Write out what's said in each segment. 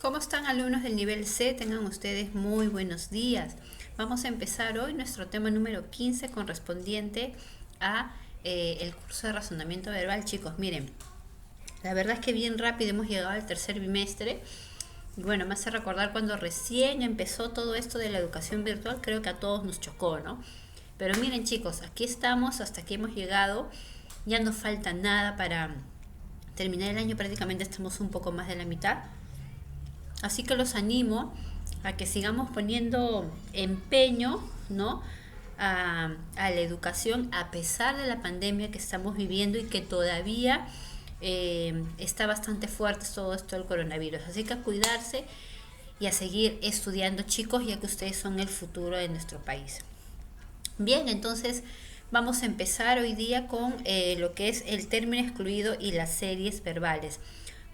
¿Cómo están alumnos del nivel C? Tengan ustedes muy buenos días. Vamos a empezar hoy nuestro tema número 15 correspondiente a el curso de razonamiento verbal. Chicos, miren, la verdad es que bien rápido hemos llegado al tercer bimestre. Y bueno, me hace recordar cuando recién empezó todo esto de la educación virtual, creo que a todos nos chocó, ¿no? Pero miren chicos, aquí estamos, hasta aquí hemos llegado. Ya no falta nada para terminar el año, prácticamente estamos un poco más de la mitad. Así que los animo a que sigamos poniendo empeño, ¿no? A la educación a pesar de la pandemia que estamos viviendo y que todavía está bastante fuerte todo esto del coronavirus. Así que a cuidarse y a seguir estudiando, chicos, ya que ustedes son el futuro de nuestro país. Bien, entonces vamos a empezar hoy día con lo que es el término excluido y las series verbales.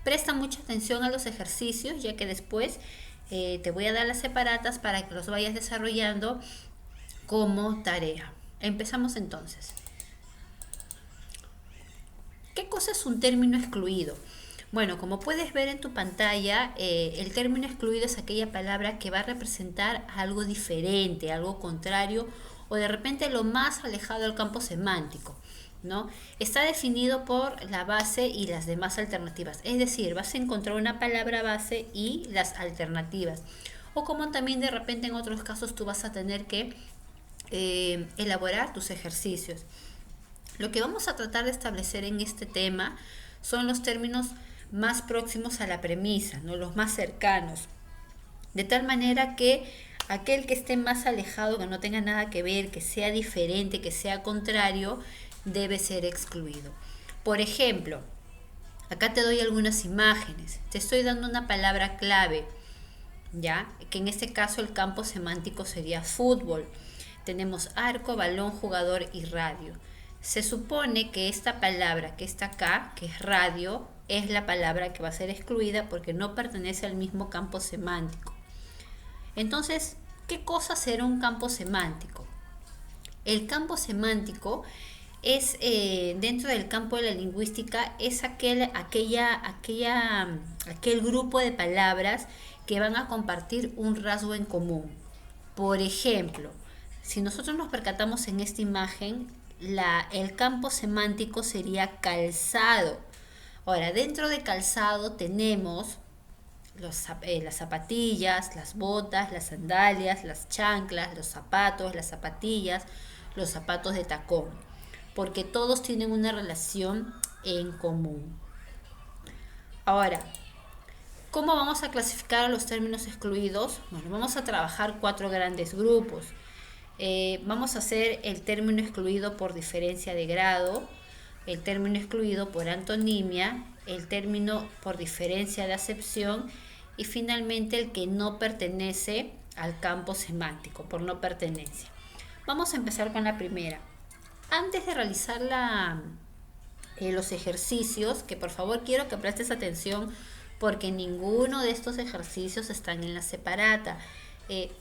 Presta mucha atención a los ejercicios, ya que después te voy a dar las separatas para que los vayas desarrollando como tarea. Empezamos entonces. ¿Qué cosa es un término excluido? Bueno, como puedes ver en tu pantalla, el término excluido es aquella palabra que va a representar algo diferente, algo contrario o de repente lo más alejado del campo semántico, ¿no? Está definido por la base y las demás alternativas. Es decir, vas a encontrar una palabra base y las alternativas. O como también de repente en otros casos tú vas a tener que elaborar tus ejercicios. Lo que vamos a tratar de establecer en este tema son los términos más próximos a la premisa, ¿no? Los más cercanos. De tal manera que aquel que esté más alejado, que no tenga nada que ver, que sea diferente, que sea contrario, debe ser excluido. Por ejemplo, acá te doy algunas imágenes. Te estoy dando una palabra clave, ¿ya? Que en este caso el campo semántico sería fútbol. Tenemos arco, balón, jugador y radio. Se supone que esta palabra que está acá, que es radio, es la palabra que va a ser excluida porque no pertenece al mismo campo semántico. Entonces, ¿qué cosa será un campo semántico? El campo semántico es, dentro del campo de la lingüística, es aquel grupo de palabras que van a compartir un rasgo en común. Por ejemplo, si nosotros nos percatamos en esta imagen, el campo semántico sería calzado. Ahora, dentro de calzado tenemos las zapatillas, las botas, las sandalias, las chanclas, los zapatos, las zapatillas, los zapatos de tacón, porque todos tienen una relación en común. Ahora, ¿cómo vamos a clasificar a los términos excluidos? Bueno, vamos a trabajar 4 grandes grupos. Vamos a hacer el término excluido por diferencia de grado, el término excluido por antonimia, el término por diferencia de acepción y finalmente el que no pertenece al campo semántico, por no pertenencia. Vamos a empezar con la primera. Antes de realizar los ejercicios, que por favor quiero que prestes atención porque ninguno de estos ejercicios están en la separata.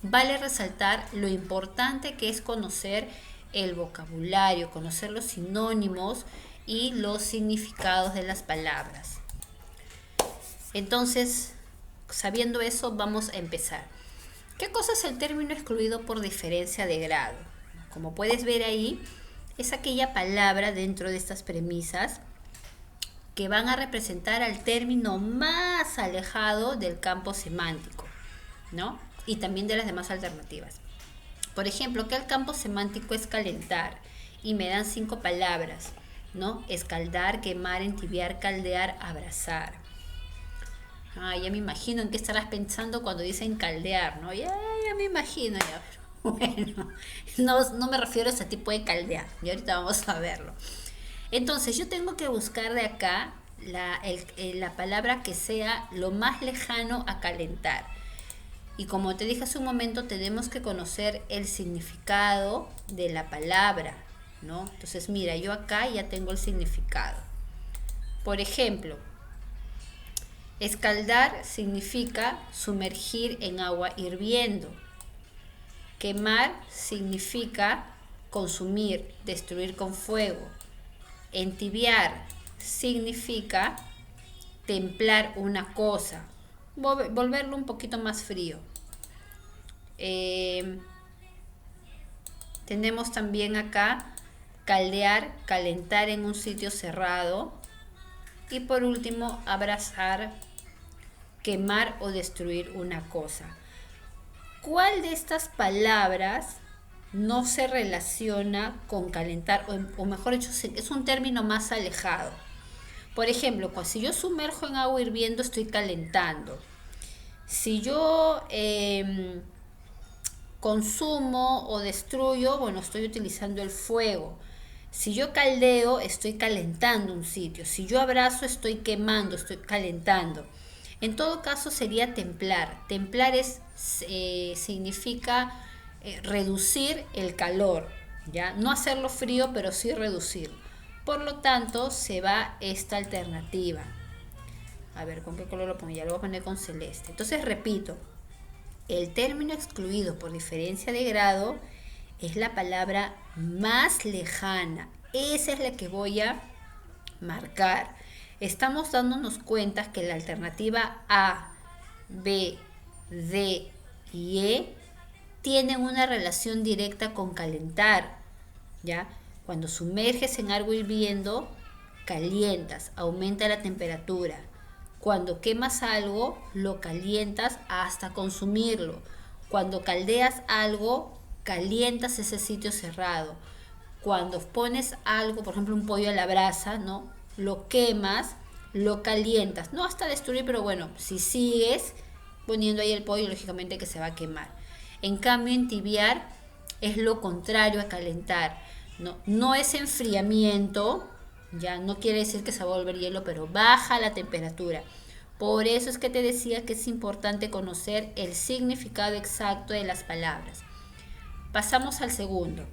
Vale resaltar lo importante que es conocer el vocabulario, conocer los sinónimos y los significados de las palabras. Entonces, sabiendo eso, vamos a empezar. ¿Qué cosa es el término excluido por diferencia de grado? Como puedes ver ahí, es aquella palabra dentro de estas premisas que van a representar al término más alejado del campo semántico, ¿no? Y también de las demás alternativas. Por ejemplo, que el campo semántico es calentar y me dan 5 palabras, ¿no? Escaldar, quemar, entibiar, caldear, abrazar. Ya me imagino en qué estarás pensando cuando dicen caldear, ¿no? Ya me imagino, ya. Bueno, no me refiero a ese tipo de caldear, y ahorita vamos a verlo. Entonces, yo tengo que buscar de acá la palabra que sea lo más lejano a calentar. Y como te dije hace un momento, tenemos que conocer el significado de la palabra, ¿no? Entonces, mira, yo acá ya tengo el significado. Por ejemplo, escaldar significa sumergir en agua hirviendo. Quemar significa consumir, destruir con fuego. Entibiar significa templar una cosa. volverlo un poquito más frío. Tenemos también acá caldear, calentar en un sitio cerrado. Y por último, abrazar, quemar o destruir una cosa. ¿Cuál de estas palabras no se relaciona con calentar? O mejor dicho, es un término más alejado. Por ejemplo, si yo sumerjo en agua hirviendo, estoy calentando. Si yo consumo o destruyo, bueno, estoy utilizando el fuego. Si yo caldeo, estoy calentando un sitio. Si yo abrazo, estoy quemando, estoy calentando. En todo caso sería templar. Templar significa reducir el calor, ¿ya? No hacerlo frío, pero sí reducirlo. Por lo tanto, se va esta alternativa. A ver, ¿con qué color lo pongo? Ya lo voy a poner con celeste. Entonces, repito, el término excluido por diferencia de grado es la palabra más lejana. Esa es la que voy a marcar. Estamos dándonos cuenta que la alternativa A, B, D y E tienen una relación directa con calentar, ¿ya? Cuando sumerges en agua hirviendo, calientas, aumenta la temperatura. Cuando quemas algo, lo calientas hasta consumirlo. Cuando caldeas algo, calientas ese sitio cerrado. Cuando pones algo, por ejemplo un pollo a la brasa, ¿no? Lo quemas, lo calientas, no hasta destruir, pero bueno, si sigues poniendo ahí el pollo, lógicamente que se va a quemar. En cambio, entibiar es lo contrario a calentar, no es enfriamiento, ya no quiere decir que se va a volver hielo, pero baja la temperatura. Por eso es que te decía que es importante conocer el significado exacto de las palabras. Pasamos al segundo.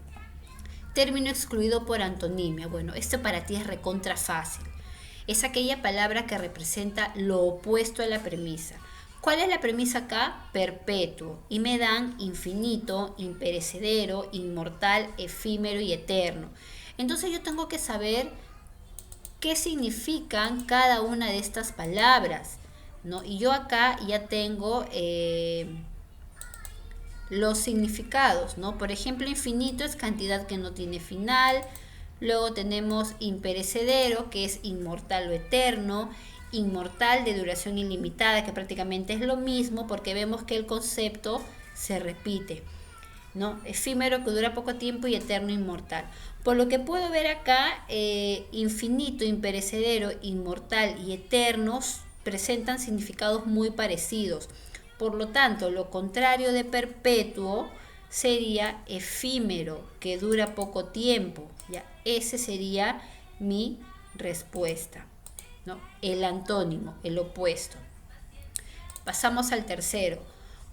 Término excluido por antonimia. Bueno, esto para ti es recontra fácil. Es aquella palabra que representa lo opuesto a la premisa. ¿Cuál es la premisa acá? Perpetuo. Y me dan infinito, imperecedero, inmortal, efímero y eterno. Entonces yo tengo que saber qué significan cada una de estas palabras, ¿no? Y yo acá ya tengo los significados, ¿no? Por ejemplo, infinito es cantidad que no tiene final. Luego tenemos imperecedero, que es inmortal o eterno. Inmortal de duración ilimitada, que prácticamente es lo mismo porque vemos que el concepto se repite, ¿no? Efímero, que dura poco tiempo, y eterno, inmortal. Por lo que puedo ver acá, infinito, imperecedero, inmortal y eternos presentan significados muy parecidos. Por lo tanto, lo contrario de perpetuo sería efímero, que dura poco tiempo. ¿Ya? Ese sería mi respuesta, ¿no? El antónimo, el opuesto. Pasamos al tercero.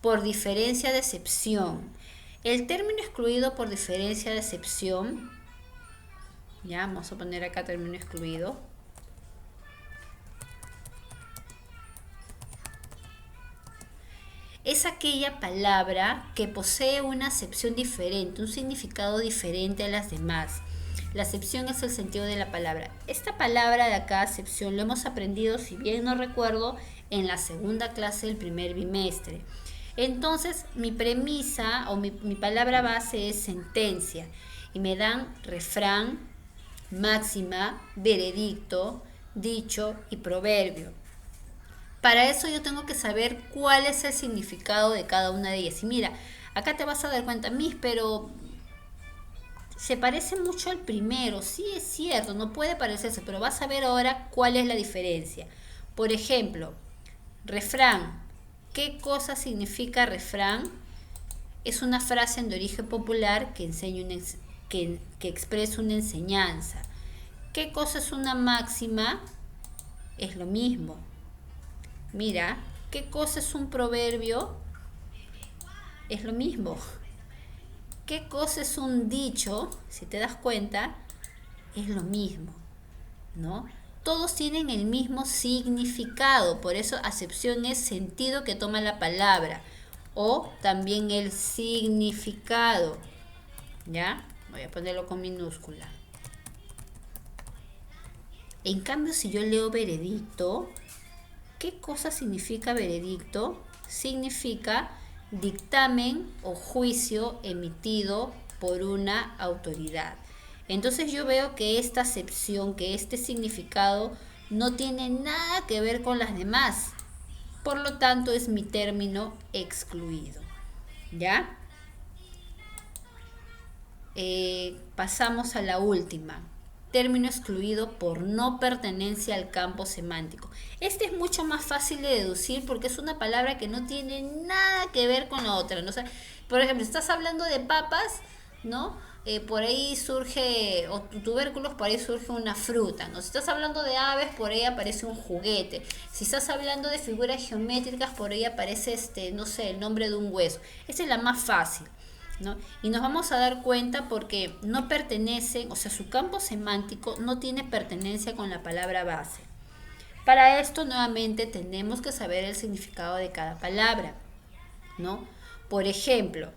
Por diferencia de excepción. El término excluido por diferencia de excepción, ya vamos a poner acá término excluido, es aquella palabra que posee una acepción diferente, un significado diferente a las demás. La acepción es el sentido de la palabra. Esta palabra de acá, acepción, lo hemos aprendido, si bien no recuerdo, en la segunda clase del primer bimestre. Entonces, mi premisa o mi palabra base es sentencia. Y me dan refrán, máxima, veredicto, dicho y proverbio. Para eso yo tengo que saber cuál es el significado de cada una de ellas. Y mira, acá te vas a dar cuenta, Miss, pero se parece mucho al primero. Sí, es cierto, no puede parecerse, pero vas a ver ahora cuál es la diferencia. Por ejemplo, refrán. ¿Qué cosa significa refrán? Es una frase de origen popular que expresa una enseñanza. ¿Qué cosa es una máxima? Es lo mismo. Mira, ¿qué cosa es un proverbio? Es lo mismo. ¿Qué cosa es un dicho? Si te das cuenta, es lo mismo, ¿no? Todos tienen el mismo significado, por eso acepción es sentido que toma la palabra, o también el significado, ¿ya? Voy a ponerlo con minúscula. En cambio, si yo leo veredicto, ¿Qué cosa significa veredicto? Significa dictamen o juicio emitido por una autoridad. Entonces yo veo que esta acepción, que este significado no tiene nada que ver con las demás. Por lo tanto, es mi término excluido. ¿Ya? Pasamos a la última. Término excluido por no pertenencia al campo semántico. Este es mucho más fácil de deducir porque es una palabra que no tiene nada que ver con la otra, ¿no? O sea, por ejemplo, estás hablando de papas, ¿no? Por ahí surge, o tubérculos, por ahí surge una fruta, ¿no? Si estás hablando de aves, por ahí aparece un juguete. Si estás hablando de figuras geométricas, por ahí aparece, no sé, el nombre de un hueso. Esa es la más fácil, ¿no? Y nos vamos a dar cuenta porque no pertenecen, o sea, su campo semántico no tiene pertenencia con la palabra base. Para esto, nuevamente, tenemos que saber el significado de cada palabra, ¿no? Por ejemplo,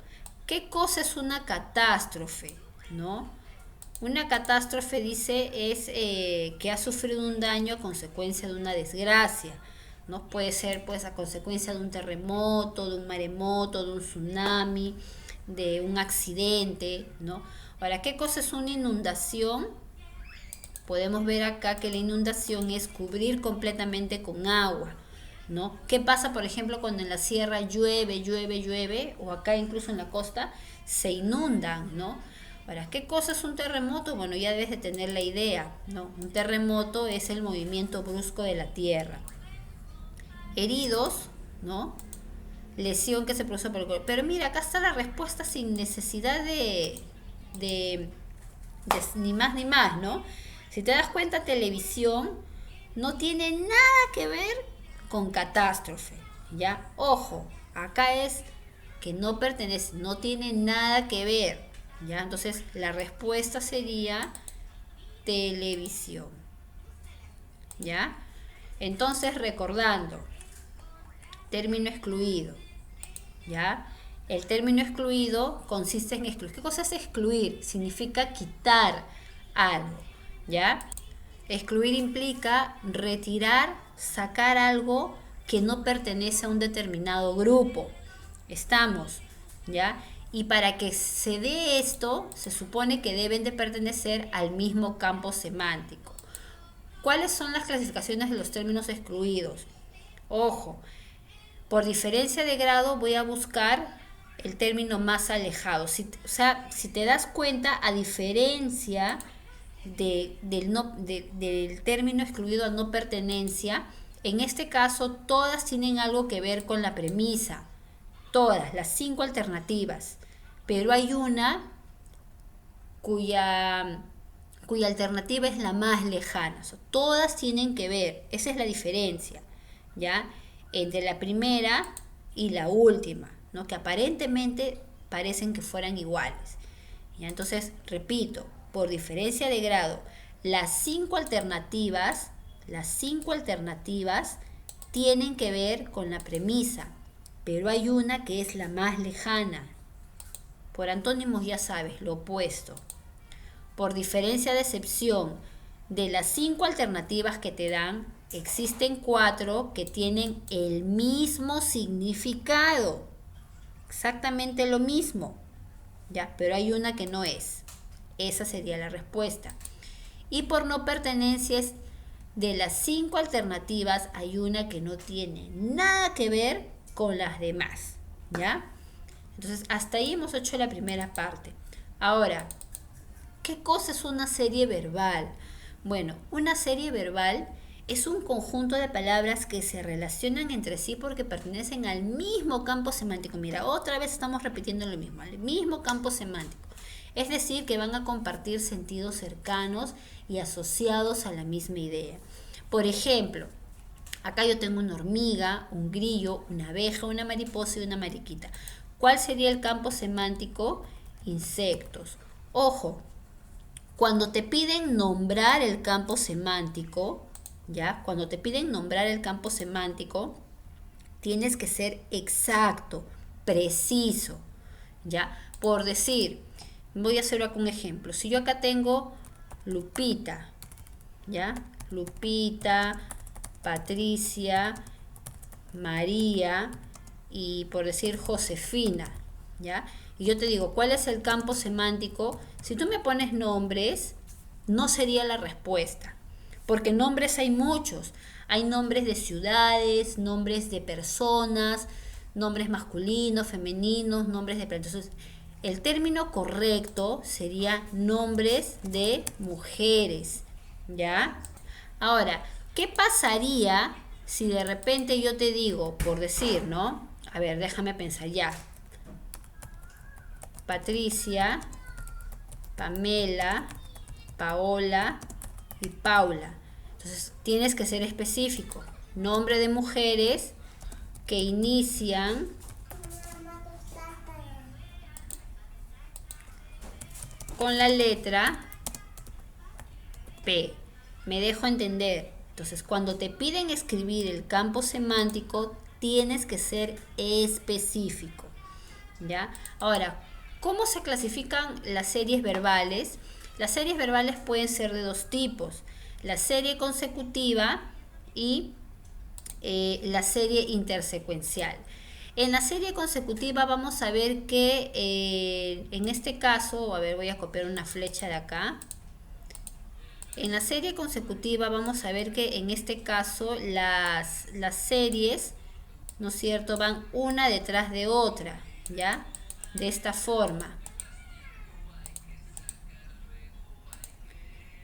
¿qué cosa es una catástrofe? ¿No? Una catástrofe, dice, es que ha sufrido un daño a consecuencia de una desgracia, ¿no? Puede ser pues a consecuencia de un terremoto, de un maremoto, de un tsunami, de un accidente, ¿no? Ahora, ¿qué cosa es una inundación? Podemos ver acá que la inundación es cubrir completamente con agua, ¿no? ¿Qué pasa, por ejemplo, cuando en la sierra llueve, o acá incluso en la costa se inundan, ¿no? Ahora, ¿qué cosa es un terremoto? Bueno, ya debes de tener la idea, ¿no? Un terremoto es el movimiento brusco de la tierra. Heridos, ¿no? Lesión que se produce por el cuerpo. Pero mira, acá está la respuesta sin necesidad de ni más ni más, ¿no? Si te das cuenta, televisión no tiene nada que ver con catástrofe, ¿ya? Ojo, acá es que no pertenece, no tiene nada que ver, ¿ya? Entonces, la respuesta sería televisión, ¿ya? Entonces, recordando, término excluido, ¿ya? El término excluido consiste en excluir. ¿Qué cosa es excluir? Significa quitar algo, ¿ya? Excluir implica retirar, sacar algo que no pertenece a un determinado grupo. Estamos, ¿ya? Y para que se dé esto, se supone que deben de pertenecer al mismo campo semántico. ¿Cuáles son las clasificaciones de los términos excluidos? Ojo, por diferencia de grado voy a buscar el término más alejado. O sea, si te das cuenta, a diferencia del término excluido a no pertenencia, en este caso todas tienen algo que ver con la premisa. Todas, las 5 alternativas. Pero hay una cuya alternativa es la más lejana. O sea, todas tienen que ver. Esa es la diferencia, ¿ya? Entre la primera y la última, ¿no? Que aparentemente parecen que fueran iguales. ¿Ya? Entonces, repito, por diferencia de grado, las 5 alternativas tienen que ver con la premisa, pero hay una que es la más lejana. Por antónimos ya sabes, lo opuesto. Por diferencia de excepción, de las 5 alternativas que te dan, existen 4 que tienen el mismo significado, exactamente lo mismo, ¿ya? Pero hay una que no es. Esa sería la respuesta. Y por no pertenencias, de las 5 alternativas hay una que no tiene nada que ver con las demás, ¿ya? Entonces, hasta ahí hemos hecho la primera parte. Ahora, ¿qué cosa es una serie verbal? Bueno, una serie verbal es un conjunto de palabras que se relacionan entre sí porque pertenecen al mismo campo semántico. Mira, otra vez estamos repitiendo lo mismo, al mismo campo semántico. Es decir, que van a compartir sentidos cercanos y asociados a la misma idea. Por ejemplo, acá yo tengo una hormiga, un grillo, una abeja, una mariposa y una mariquita. ¿Cuál sería el campo semántico? Insectos. Ojo, cuando te piden nombrar el campo semántico, ¿ya? Cuando te piden nombrar el campo semántico, tienes que ser exacto, preciso, ¿ya? Por decir, voy a hacer acá un ejemplo. Si yo acá tengo Lupita, ¿ya? Lupita, Patricia María y por decir Josefina, ¿ya? Y yo te digo, ¿cuál es el campo semántico? Si tú me pones nombres, no sería la respuesta, porque nombres hay muchos. Hay nombres de ciudades, nombres de personas, nombres masculinos, femeninos, nombres de plantas. Entonces, el término correcto sería nombres de mujeres, ¿ya? Ahora, ¿qué pasaría si de repente yo te digo, por decir, ¿no? A ver, déjame pensar ya. Patricia, Pamela, Paola y Paula. Entonces, tienes que ser específico. Nombre de mujeres que inician con la letra P. Me dejo entender. Entonces, cuando te piden escribir el campo semántico, tienes que ser específico, ¿ya? Ahora, ¿cómo se clasifican las series verbales? Las series verbales pueden ser de dos tipos: la serie consecutiva y la serie intersecuencial. En la serie consecutiva vamos a ver que en este caso, a ver, voy a copiar una flecha de acá. En la serie consecutiva vamos a ver que en este caso las series, ¿no es cierto?, van una detrás de otra, ¿ya? De esta forma.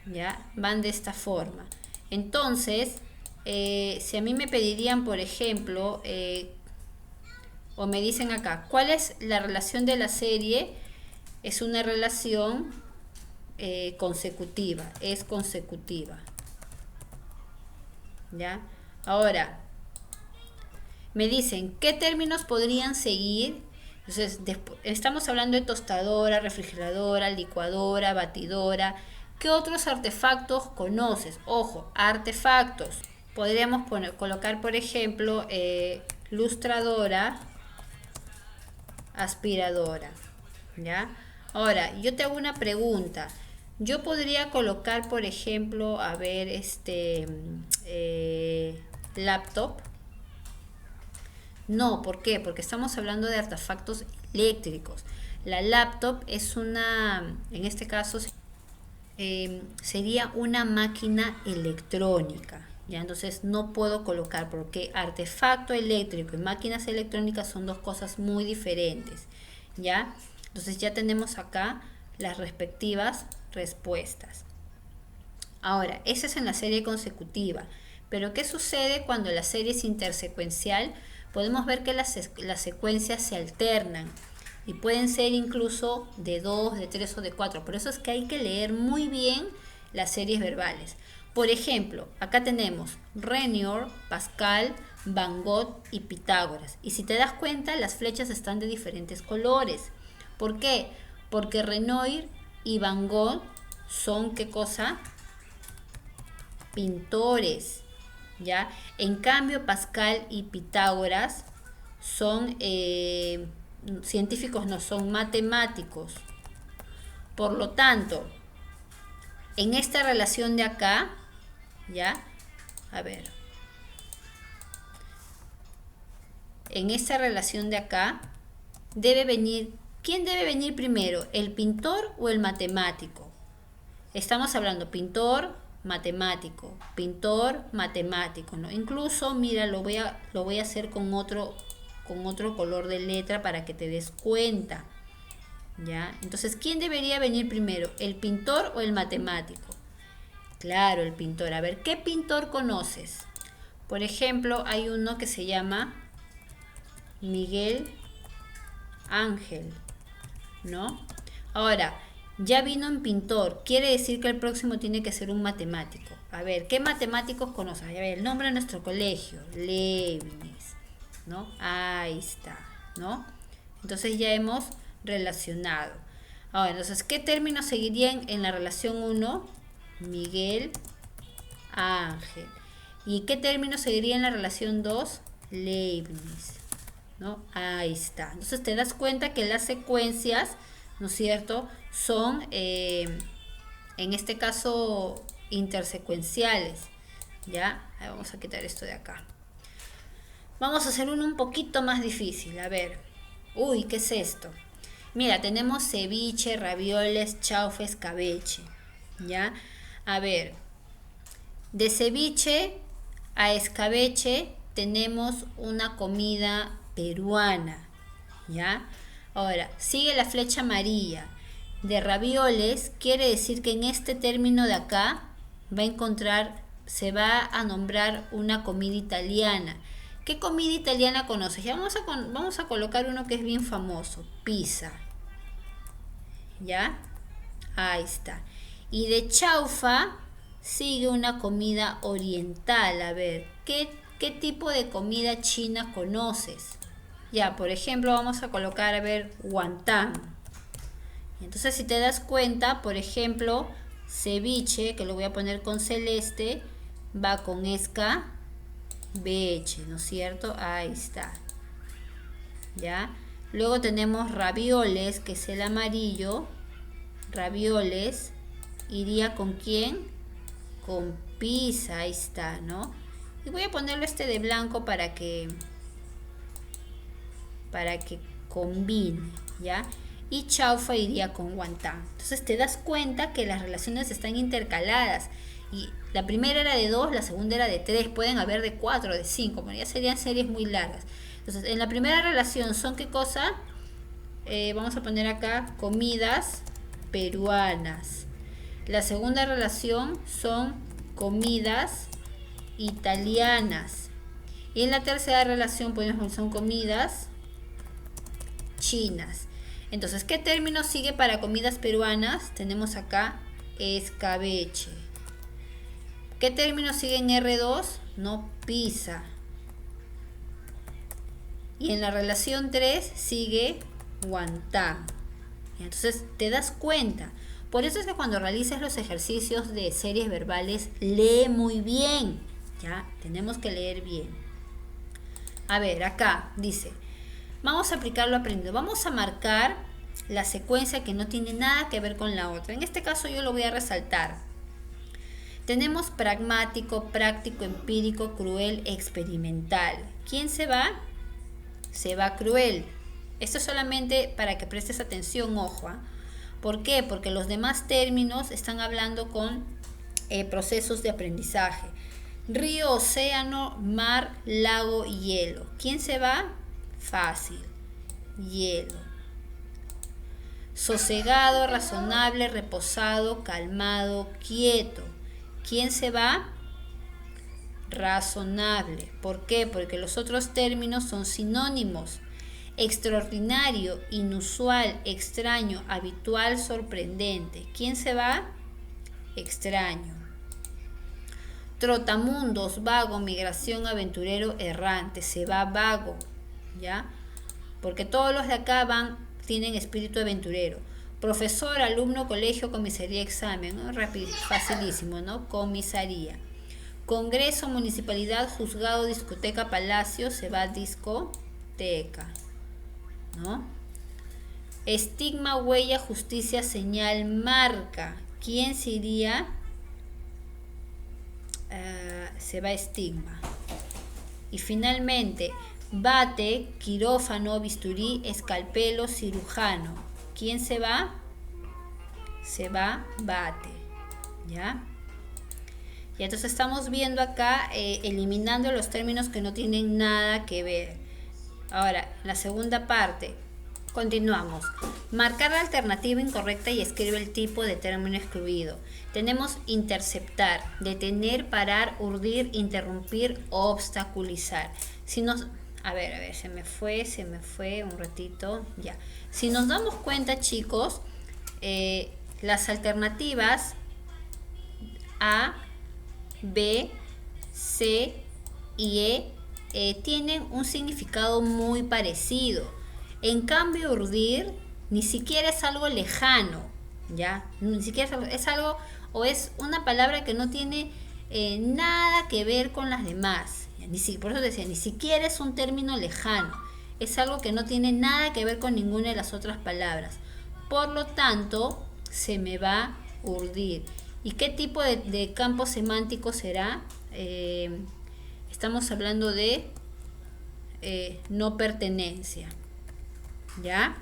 ¿Ya? Van de esta forma. Entonces, si a mí me pedirían, por ejemplo, o me dicen acá, ¿cuál es la relación de la serie? Es una relación consecutiva, es consecutiva. ¿Ya? Ahora, me dicen, ¿qué términos podrían seguir? Entonces, estamos hablando de tostadora, refrigeradora, licuadora, batidora. ¿Qué otros artefactos conoces? Ojo, artefactos. Podríamos colocar, por ejemplo, lustradora, aspiradora. ¿Ya? Ahora, yo te hago una pregunta. Yo podría colocar, por ejemplo, a ver, laptop. No, ¿por qué? Porque estamos hablando de artefactos eléctricos. La laptop es una, en este caso, sería una máquina electrónica. ¿Ya? Entonces no puedo colocar, porque artefacto eléctrico y máquinas electrónicas son dos cosas muy diferentes. ¿Ya? Entonces ya tenemos acá las respectivas respuestas. Ahora, esa es en la serie consecutiva. Pero ¿qué sucede cuando la serie es intersecuencial? Podemos ver que las secuencias se alternan y pueden ser incluso de 2, de 3 o de 4. Por eso es que hay que leer muy bien las series verbales. Por ejemplo, acá tenemos Renier, Pascal, Van Gogh y Pitágoras. Y si te das cuenta, las flechas están de diferentes colores. ¿Por qué? Porque Renoir y Van Gogh son, ¿qué cosa? Pintores, ¿ya? En cambio, Pascal y Pitágoras son científicos, no, son matemáticos. Por lo tanto, en esta relación de acá, ¿ya? A ver. En esta relación de acá, debe venir, ¿quién debe venir primero? ¿El pintor o el matemático? Estamos hablando pintor, matemático, pintor, matemático, ¿no? Incluso, mira, lo voy a hacer con otro color de letra para que te des cuenta, ¿ya? Entonces, ¿quién debería venir primero? ¿El pintor o el matemático? Claro, el pintor. A ver, ¿qué pintor conoces? Por ejemplo, hay uno que se llama Miguel Ángel, ¿no? Ahora, ya vino un pintor, quiere decir que el próximo tiene que ser un matemático. A ver, ¿qué matemáticos conoces? A ver, el nombre de nuestro colegio, Leibniz, ¿no? Ahí está, ¿no? Entonces ya hemos relacionado. Ahora, entonces, ¿qué términos seguirían en la relación 1? Miguel Ángel. ¿Y qué términos seguiría en la relación 2? Leibniz, ¿no? Ahí está. Entonces te das cuenta que las secuencias, ¿no es cierto?, son, en este caso, intersecuenciales, ¿ya? Vamos a quitar esto de acá. Vamos a hacer uno un poquito más difícil. A ver. Uy, ¿qué es esto? Mira, tenemos ceviche, ravioles, chaufa, escabeche. ¿Ya? A ver. De ceviche a escabeche tenemos una comida peruana. ¿Ya? Ahora, sigue la flecha amarilla. De ravioles quiere decir que en este término de acá va a encontrar, se va a nombrar una comida italiana. ¿Qué comida italiana conoces? Ya vamos a colocar uno que es bien famoso, pizza. ¿Ya? Ahí está. Y de chaufa sigue una comida oriental. A ver, ¿qué tipo de comida china conoces? Ya, por ejemplo, vamos a colocar, a ver, guantán. Entonces, si te das cuenta, por ejemplo, ceviche, que lo voy a poner con celeste, va con escabeche, ¿no es cierto? Ahí está. ¿Ya? Luego tenemos ravioles, que es el amarillo. Ravioles iría con quién? Con pizza, ahí está, ¿no? Y voy a ponerlo este de blanco para que combine, ¿ya? Y chaufa iría con guantán. Entonces te das cuenta que las relaciones están intercaladas. Y la primera era de 2, la segunda era de 3, pueden haber de 4, de 5, bueno, ya serían series muy largas. Entonces, en la primera relación son ¿qué cosa? Vamos a poner acá comidas peruanas. La segunda relación son comidas italianas. Y en la tercera relación podemos son comidas chinas. Entonces, ¿qué término sigue para comidas peruanas? Tenemos acá escabeche. ¿Qué término sigue en R2? No, pizza. Y en la relación 3 sigue guantán. Entonces, te das cuenta. Por eso es que cuando realices los ejercicios de series verbales, lee muy bien. ¿Ya? Tenemos que leer bien. A ver, acá dice, vamos a aplicar lo aprendido. Vamos a marcar la secuencia que no tiene nada que ver con la otra. En este caso yo lo voy a resaltar. Tenemos pragmático, práctico, empírico, cruel, experimental. ¿Quién se va? Se va cruel. Esto es solamente para que prestes atención, ojo. ¿Por qué? Porque los demás términos están hablando con procesos de aprendizaje. Río, océano, mar, lago, hielo. ¿Quién se va? Fácil. Hielo. Sosegado, razonable, reposado, calmado, quieto. ¿Quién se va? Razonable. ¿Por qué? Porque los otros términos son sinónimos. Extraordinario, inusual, extraño, habitual, sorprendente. ¿Quién se va? Extraño. Trotamundos, vago, migración, aventurero, errante. Se va vago, ¿ya? Porque todos los de acá tienen espíritu aventurero. Profesor, alumno, colegio, comisaría, examen, ¿no? Rápido, facilísimo, ¿no? Comisaría. Congreso, municipalidad, juzgado, discoteca, palacio, se va discoteca, ¿no? Estigma, huella, justicia, señal, marca. ¿Quién se iría? Se va estigma. Y finalmente, bate, quirófano, bisturí, escalpelo, cirujano. ¿Quién se va? Se va bate. ¿Ya? Y entonces estamos viendo acá, eliminando los términos que no tienen nada que ver. Ahora, la segunda parte. Continuamos. Marcar la alternativa incorrecta y escribe el tipo de término excluido. Tenemos interceptar, detener, parar, urdir, interrumpir, obstaculizar. Si nos... A ver, se me fue un ratito, ya. Si nos damos cuenta, chicos, las alternativas A, B, C y E tienen un significado muy parecido. En cambio, urdir ni siquiera es algo lejano, ¿ya? Ni siquiera es algo, o es una palabra que no tiene nada que ver con las demás. Por eso decía, ni siquiera es un término lejano. Es algo que no tiene nada que ver con ninguna de las otras palabras. Por lo tanto, se me va a urdir. ¿Y qué tipo de campo semántico será? Estamos hablando de no pertenencia. ¿Ya?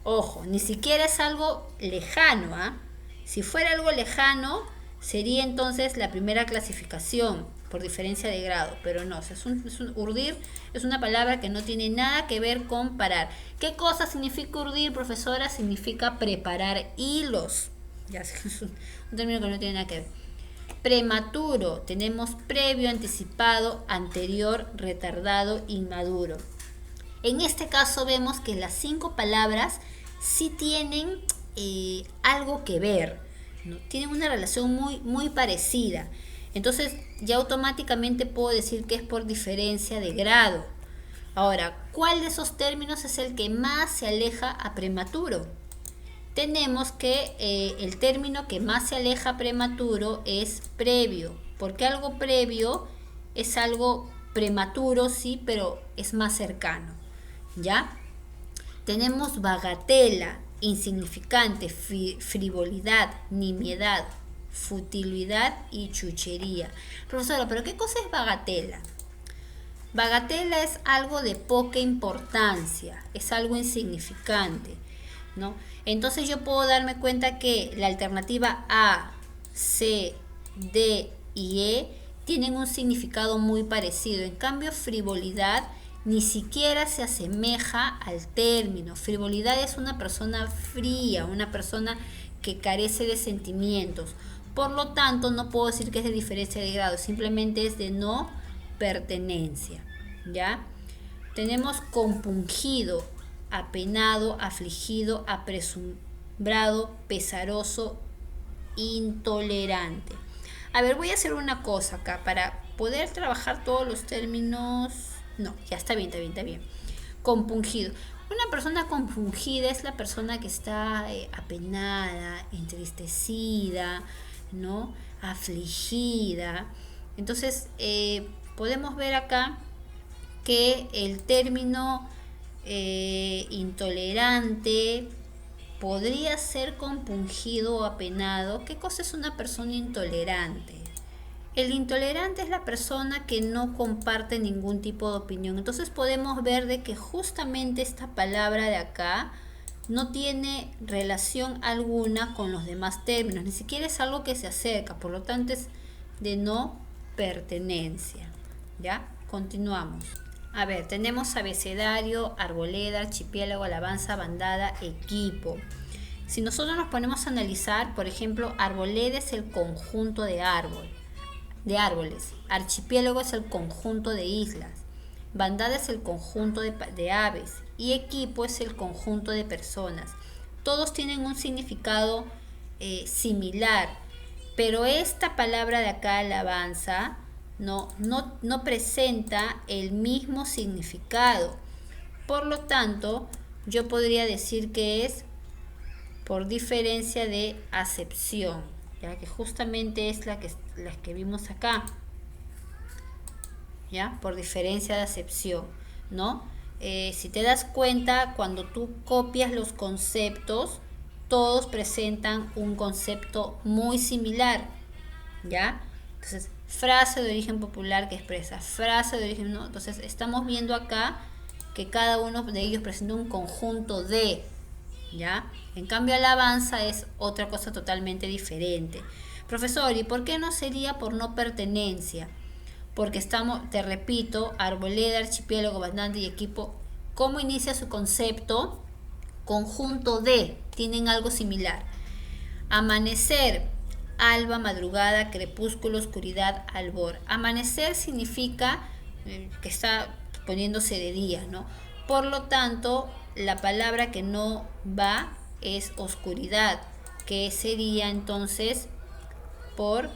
Ojo, ni siquiera es algo lejano, ¿ah? Si fuera algo lejano, sería entonces la primera clasificación por diferencia de grado, pero no, urdir es una palabra que no tiene nada que ver con parar. ¿Qué cosa significa urdir, profesora? Significa preparar hilos. Ya es un término que no tiene nada que ver. Prematuro, tenemos previo, anticipado, anterior, retardado, inmaduro. En este caso vemos que las 5 palabras sí tienen algo que ver, ¿no? Tienen una relación muy parecida. Entonces ya automáticamente puedo decir que es por diferencia de grado. Ahora, ¿cuál de esos términos es el que más se aleja a prematuro? Tenemos que el término que más se aleja a prematuro es previo, porque algo previo es algo prematuro, sí, pero es más cercano. ¿Ya? Tenemos bagatela, insignificante, frivolidad, nimiedad, futilidad y chuchería. Profesora, ¿pero qué cosa es bagatela? Bagatela es algo de poca importancia, es algo insignificante, ¿no? Entonces yo puedo darme cuenta que la alternativa A, C, D y E tienen un significado muy parecido. En cambio, frivolidad ni siquiera se asemeja al término. Frivolidad es una persona fría, una persona que carece de sentimientos. Por lo tanto, no puedo decir que es de diferencia de grado, simplemente es de no pertenencia. ¿Ya? Tenemos compungido, apenado, afligido, apresurado, pesaroso, intolerante. A ver, voy a hacer una cosa acá para poder trabajar todos los términos. No, ya está bien, está bien, está bien. Compungido. Una persona compungida es la persona que está apenada, entristecida, ¿no? Afligida. Entonces, podemos ver acá que el término intolerante podría ser compungido o apenado. ¿Qué cosa es una persona intolerante? El intolerante es la persona que no comparte ningún tipo de opinión. Entonces podemos ver de que justamente esta palabra de acá no tiene relación alguna con los demás términos, ni siquiera es algo que se acerca, por lo tanto es de no pertenencia. ¿Ya? Continuamos. A ver, tenemos abecedario, arboleda, archipiélago, alabanza, bandada, equipo. Si nosotros nos ponemos a analizar, por ejemplo, arboleda es el conjunto de árboles, archipiélago es el conjunto de islas, bandada es el conjunto de aves y equipo es el conjunto de personas. Todos tienen un significado similar, pero esta palabra de acá, alabanza, no presenta el mismo significado. Por lo tanto, yo podría decir que es por diferencia de acepción, ya que justamente es la que vimos acá, ya por diferencia de acepción, ¿no? Si te das cuenta, cuando tú copias los conceptos, todos presentan un concepto muy similar, ¿ya? Entonces, frase de origen popular que expresa, frase de origen, ¿no? Entonces, estamos viendo acá que cada uno de ellos presenta un conjunto de, ¿ya? En cambio, alabanza es otra cosa totalmente diferente. Profesor, ¿y por qué no sería por no pertenencia? Porque estamos, te repito, arboleda, archipiélago, bandada y equipo, ¿cómo inicia su concepto? Conjunto de, tienen algo similar. Amanecer, alba, madrugada, crepúsculo, oscuridad, albor. Amanecer significa que está poniéndose de día, ¿no? Por lo tanto, la palabra que no va es oscuridad, que sería entonces por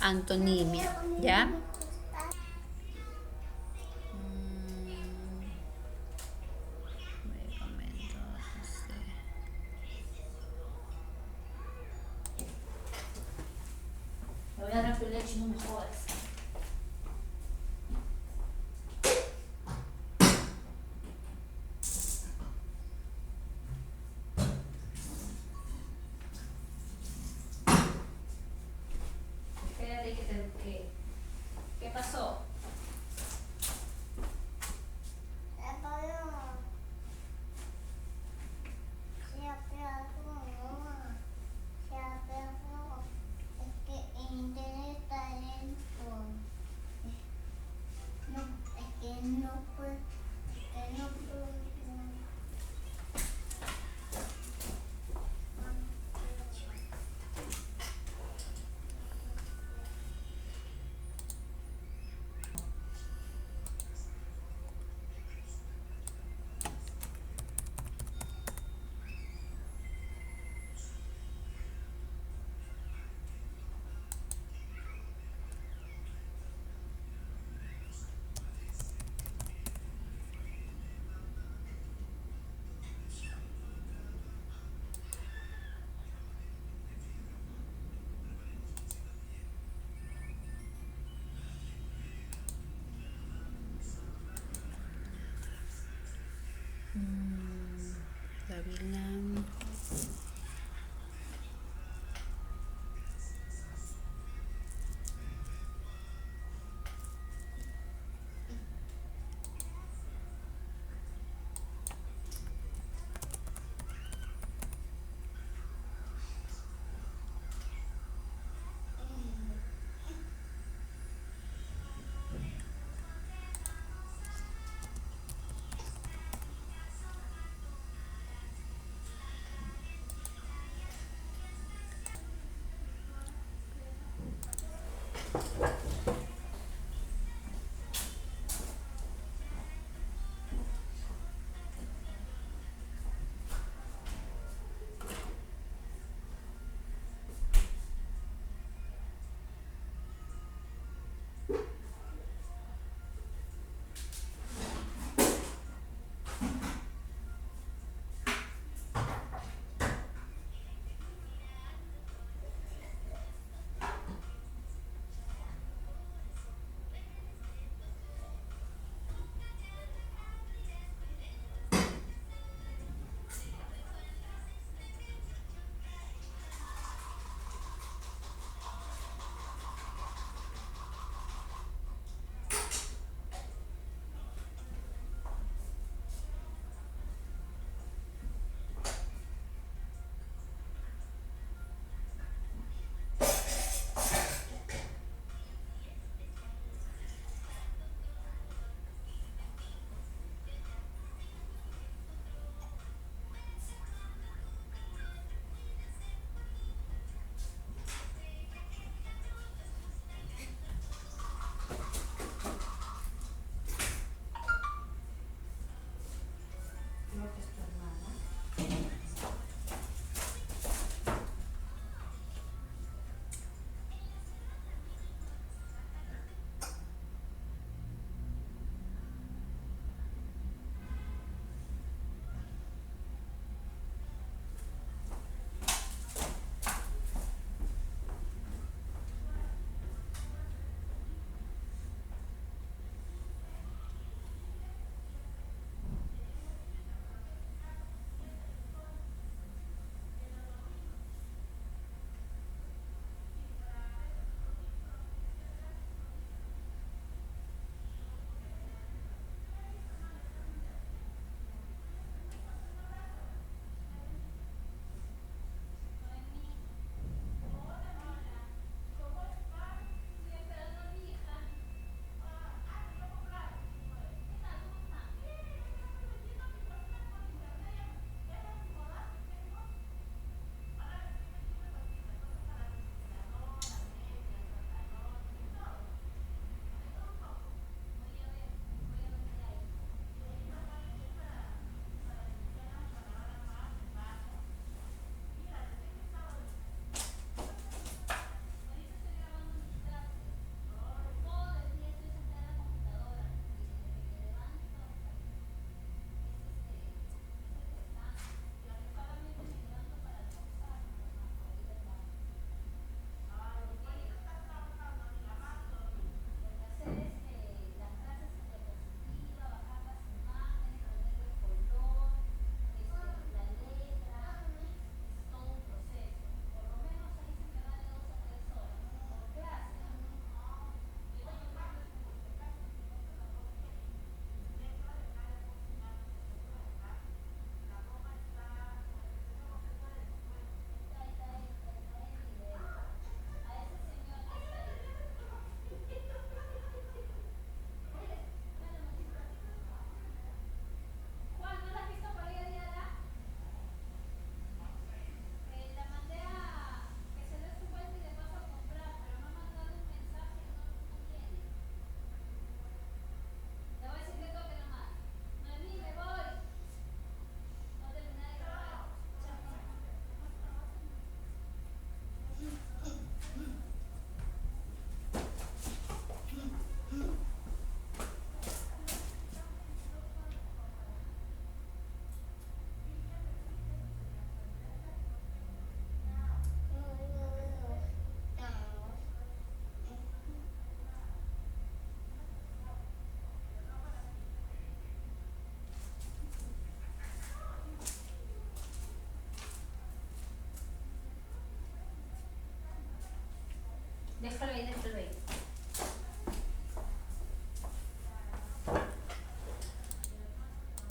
antonimia, ¿ya? Me voy a dar tu leche, no me jodas. Espérate ¿qué pasó? no puedo, no puedo. Gavilán. Déjalo